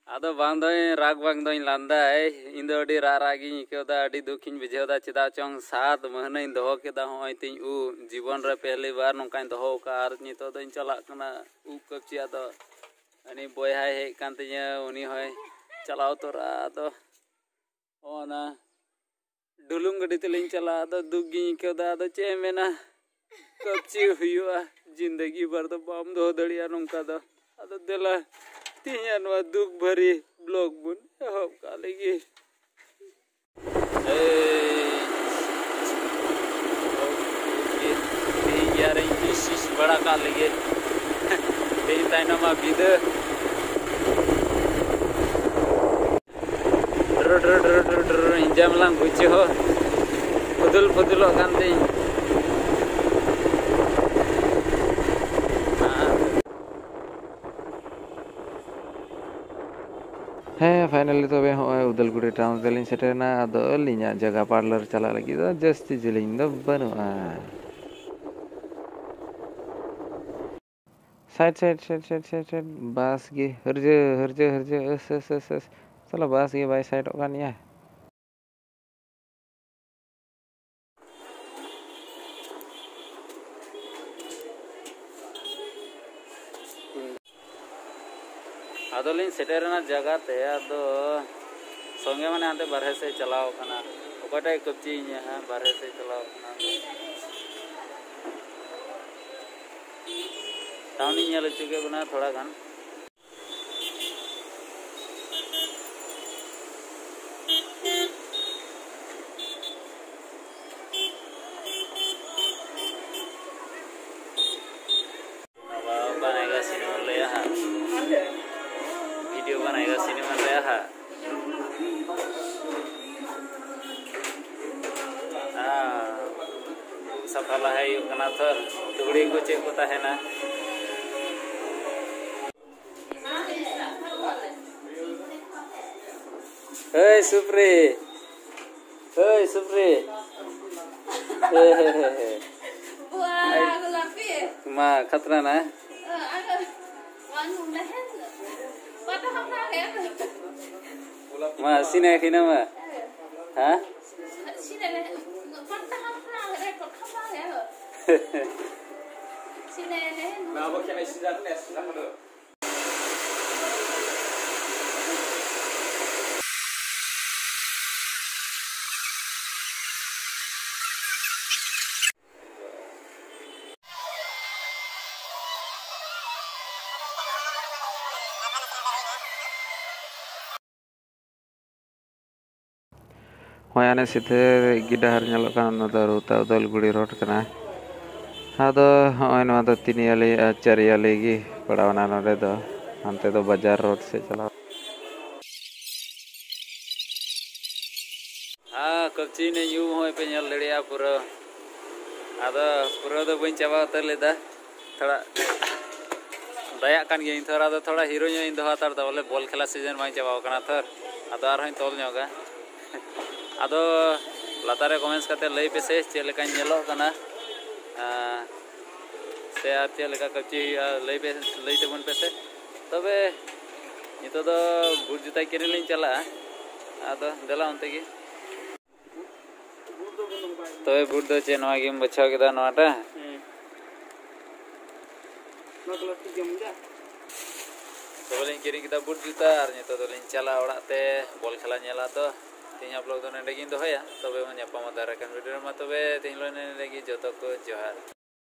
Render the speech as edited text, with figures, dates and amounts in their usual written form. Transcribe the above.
आदो बांग दोई राग बांग दोई लांदा है इन दो अडी रागी इकेदा अडी दुखिन बुझेदा चेदा चोंग 7 महीना इन दोहो केदा होय तिन उ जीवन रे पहली बार नोंकाइन दोहो का आर नितो दोइन चला कना उ कपची आदो अनि बोयहा हे कान तिया उनी होय चलाओ तोरा आदो ओना डुलुंग गडी तेलिन चला आदो दुगी केदा आदो चे मेना कपची हुयुआ जिंदगी भर तो बाम दो दड़िया नोंका दो आदो देला तिया नवा दुख भरी ब्लॉग बुन हो कालेगी यार इंग्लिश बड़ा कालेगे ते ताइनमा बिद ड्र ड्र ड्र ड्र ड्र इंजाम लांग गुचे हो फुदुल कांते है फाइनली तो उदलगुड़ी टाउन जलिंग सेटरना आदो अलिंग जगह पार्लर चला लगी तो जस्ती जलिंग दो बनुआ साइड बस गे हरजे अस चलो बस गे बाय साइड ओकान या आदोलिन सेटरना जगह ते आदो संगे माने आते बारहे से चलाओ कना ओकटाय कपची बारहे से चलाओ कना टाउनी नेल चुके बना थोड़ा गान बनाएगा सिनेमा ले यहाँ वीडियो बनाएगा सिनेमा ले यहाँ सफल है यू कना थर टुकड़ी को चेक होता है ना हे सुप्री माँ खतरा ना माँ सीने खीना माँ हाँ होयाने सीधे गिडार nyalokan no daru ta Udalguri road kana ado hoy no ado tiniali chariali gi padawana node do ante do bajar road se chala कपची ने यू होय पे नेल लेड़िया पूरा आदा पूरा तो बइन चाबा उतर लेदा थोड़ा दया कान गे थोड़ा तो थोड़ा हीरो इन दो हातार दा बोले बॉल खेला सीजन बइन चाबा कना थर आदा आर हई तोल न्योगा आदो लातारे कमेंट्स करते लई पे से चेलेका नेलो कना से आर चेलेका कपची लई तेबन पे से तबे नितो दो बुट जुता किरिलिन चला आदो देला उनते की तबे बुट दो चे नवा गेम बचाव केदा नवाटा तबे किरिं केदा बुट जुता आर नितो दो लिन चला ओड़ाते बॉल खेला नेला तो तीन आप लोग तो नेडे गिन दोहया तबे मन यापा दारा कान वीडियो मा तबे तीन लो नेडे गी जतो को जोहार।